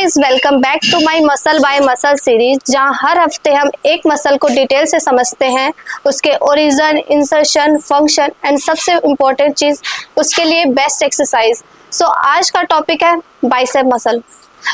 Guys, welcome back to my muscle by muscle series, जहां हर हफ्ते हम एक मसल को डिटेल से समझते हैं, उसके ओरिजिन, इंसर्शन, फंक्शन एंड सबसे इम्पोर्टेंट चीज उसके लिए बेस्ट एक्सरसाइज। सो आज का टॉपिक है बाइसेप मसल।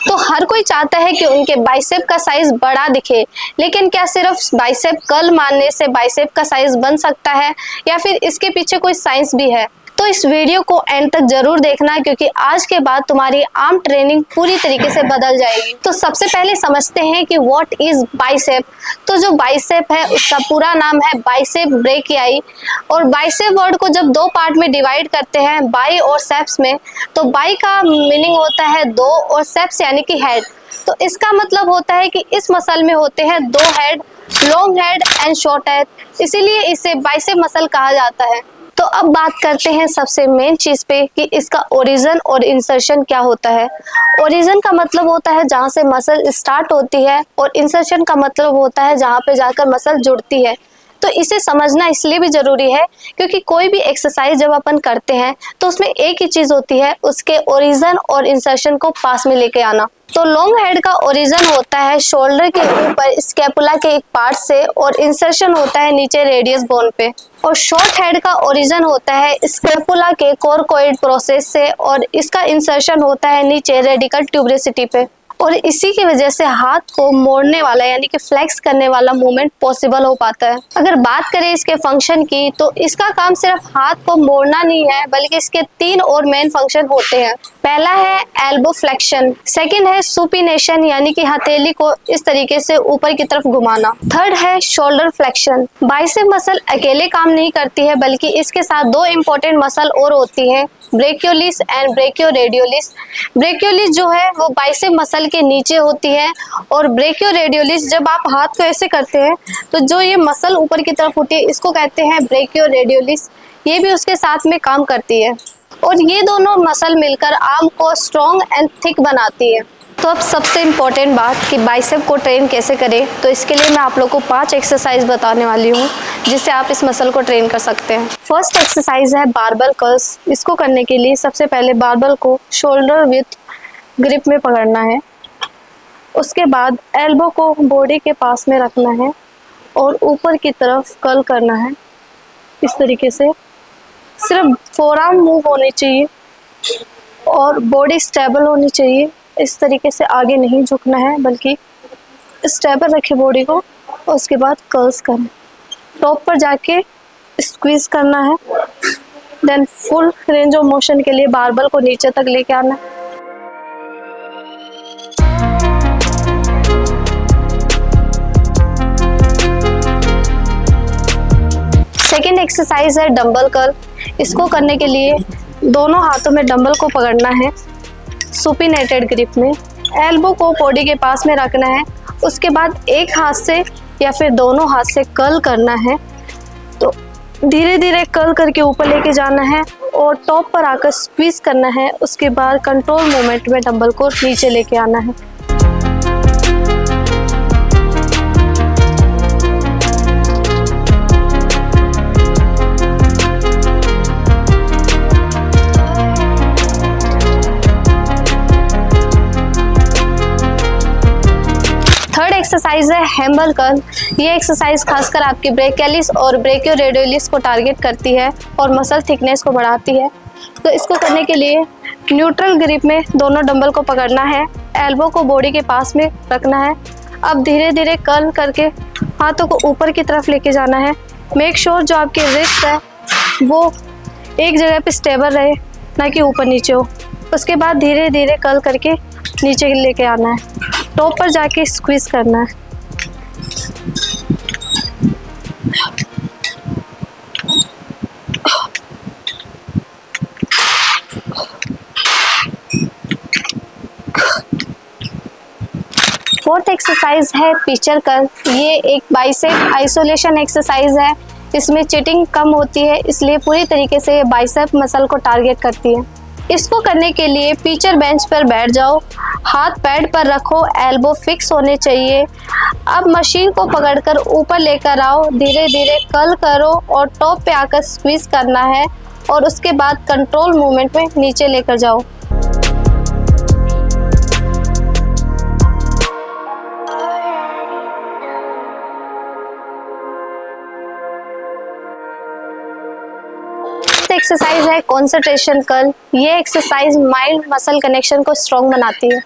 तो हर कोई चाहता है कि उनके बाइसेप का साइज बड़ा दिखे, लेकिन क्या सिर्फ बाइसेप कर्ल मारने से बाइसेप का साइज बन सकता है या फिर इसके पीछे कोई साइंस भी है? तो इस वीडियो को एंड तक जरूर देखना, क्योंकि आज के बाद तुम्हारी आर्म ट्रेनिंग पूरी तरीके से बदल जाएगी। तो सबसे पहले समझते हैं कि व्हाट इज बाइसेप। तो जो बाइसेप है उसका पूरा नाम है बाइसेप ब्रेकियाई। और बाइसेप वर्ड को जब दो पार्ट में डिवाइड करते हैं, बाई और सेप्स में, तो बाई का मीनिंग होता है दो और सेप्स यानी कि हेड। तो इसका मतलब होता है कि इस मसल में होते हैं दो head, long head and short head, इसीलिए इसे बाइसेप मसल कहा जाता है। तो अब बात करते हैं सबसे मेन चीज पे कि इसका ओरिजिन और इंसर्शन क्या होता है। ओरिजिन का मतलब होता है जहां से मसल स्टार्ट होती है, और इंसर्शन का मतलब होता है जहां पे जाकर मसल जुड़ती है। तो इसे समझना इसलिए भी जरूरी है क्योंकि कोई भी एक्सरसाइज जब अपन करते हैं तो उसमें एक ही चीज होती है, उसके ओरिजिन और इंसर्शन को पास में लेके आना। तो लॉन्ग हेड का ओरिजिन होता है शोल्डर के ऊपर स्कैपुला के एक पार्ट से, और इंसर्शन होता है नीचे रेडियस बोन पे। और शॉर्ट हेड का ओरिजिन होता है स्कैपुला के कोरकोइड प्रोसेस से, और इसका इंसर्शन होता है नीचे रेडिकल ट्यूबरेसिटी पे। और इसी की वजह से हाथ को मोड़ने वाला यानी कि फ्लेक्स करने वाला मूवमेंट पॉसिबल हो पाता है। अगर बात करें इसके फंक्शन की, तो इसका काम सिर्फ हाथ को मोड़ना नहीं है, बल्कि इसके तीन और मेन फंक्शन होते हैं। पहला है एल्बो फ्लेक्शन, सेकंड है सुपिनेशन यानी कि हथेली को इस तरीके से ऊपर की तरफ घुमाना, थर्ड है शोल्डर फ्लेक्शन। बाइसेप मसल अकेले काम नहीं करती है, बल्कि इसके साथ दो इंपॉर्टेंट मसल और होती हैं, ब्रेकियोलिस एंड ब्रेकियोरेडियोलिस। ब्रेकियोलिस जो है वो बाइसेप मसल के नीचे होती है, और ब्रेकियोरेडियोलिस जब आप हाथ को ऐसे करते हैं तो जो ये मसल ऊपर की तरफ होती है इसको कहते हैं ब्रेकियोरेडियोलिस। ये भी उसके साथ में काम करती है, और ये दोनों मसल मिलकर आर्म को स्ट्रॉन्ग एंड थिक बनाती है। तो अब सबसे इम्पोर्टेंट बात कि बाइसेप को ट्रेन कैसे करें, तो इसके लिए मैं आप लोगों को 5 एक्सरसाइज बताने वाली हूँ जिससे आप इस मसल को ट्रेन कर सकते हैं। फर्स्ट एक्सरसाइज है बारबल कर्ल्स। इसको करने के लिए सबसे पहले बारबल को शोल्डर विथ ग्रिप में पकड़ना है, उसके बाद एल्बो को बॉडी के पास में रखना है और ऊपर की तरफ कर्ल करना है इस तरीके से। सिर्फ फोरआर्म मूव होनी चाहिए और बॉडी स्टेबल होनी चाहिए। इस तरीके से आगे नहीं झुकना है, बल्कि स्टेबल रखे बॉडी को, और उसके बाद कर्ल्स करें। टॉप पर जाके स्क्वीज करना है, then full range of motion के लिए बारबल को नीचे तक लेके आना है। सेकेंड एक्सरसाइज है डंबल कर्ल। इसको करने के लिए दोनों हाथों में डंबल को पकड़ना है सुपिनेटेड ग्रिप में, एल्बो को बॉडी के पास में रखना है, उसके बाद एक हाथ से या फिर दोनों हाथ से कर्ल करना है। तो धीरे धीरे कर्ल करके ऊपर लेके जाना है और टॉप पर आकर स्क्वीज करना है। उसके बाद कंट्रोल मोमेंट में डंबल को नीचे लेके आना है। एक्सरसाइज है हैम्बल कर्ल। ये एक्सरसाइज खासकर आपकी ब्रेकियोलिस और ब्रेकियोरेडियोलिस को टारगेट करती है और मसल थिकनेस को बढ़ाती है। तो इसको करने के लिए न्यूट्रल ग्रिप में दोनों डंबल को पकड़ना है, एल्बो को बॉडी के पास में रखना है। अब धीरे धीरे कर्ल करके हाथों को ऊपर की तरफ लेके जाना है। मेक श्योर जो आपकी रिस्ट है वो एक जगह पे स्टेबल रहे, ना कि ऊपर नीचे हो। उसके बाद धीरे धीरे कर्ल करके नीचे लेके आना है, टॉप पर जाके स्क्वीज करना है। फोर्थ एक्सरसाइज है पिचर कर्ल। ये एक बाइसेप आइसोलेशन एक्सरसाइज है। इसमें चिटिंग कम होती है, इसलिए पूरी तरीके से ये बाइसेप मसल को टारगेट करती है। इसको करने के लिए पिचर बेंच पर बैठ जाओ, हाथ पैड पर रखो, एल्बो फिक्स होने चाहिए। अब मशीन को पकड़कर ऊपर लेकर आओ, धीरे धीरे कर्ल करो और टॉप पे आकर स्क्वीज करना है, और उसके बाद कंट्रोल मूवमेंट में नीचे लेकर जाओ। एक्सरसाइज है कंसंट्रेशन कर्ल। ये एक्सरसाइज माइंड मसल कनेक्शन को स्ट्रॉन्ग बनाती है।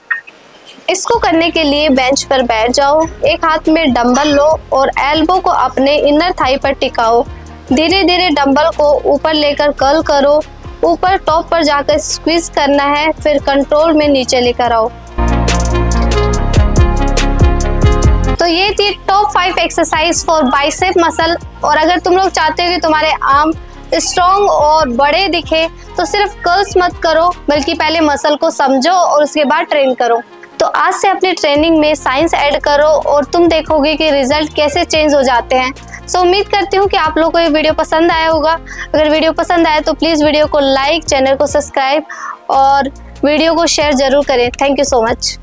इसको करने के लिए बेंच पर बैठ जाओ, एक हाथ में डंबल लो और एल्बो को अपने इनर थाई पर टिकाओ। धीरे धीरे डंबल को ऊपर लेकर कर्ल करो, ऊपर टॉप पर जाकर स्क्वीज करना है, फिर कंट्रोल में नीचे लेकर आओ। तो ये थी top 5 exercise for bicep muscle. और अगर तुम लोग चाहते हो कि तुम्हारे आर्म स्ट्रॉन्ग और बड़े दिखे तो सिर्फ कर्ल्स मत करो, बल्कि पहले मसल को समझो और उसके बाद ट्रेन करो। तो आज से अपनी ट्रेनिंग में साइंस ऐड करो और तुम देखोगे कि रिजल्ट कैसे चेंज हो जाते हैं। सो उम्मीद करती हूँ कि आप लोगों को ये वीडियो पसंद आया होगा। अगर वीडियो पसंद आए तो प्लीज़ वीडियो को लाइक, चैनल को सब्सक्राइब और वीडियो को शेयर जरूर करें। Thank you so much.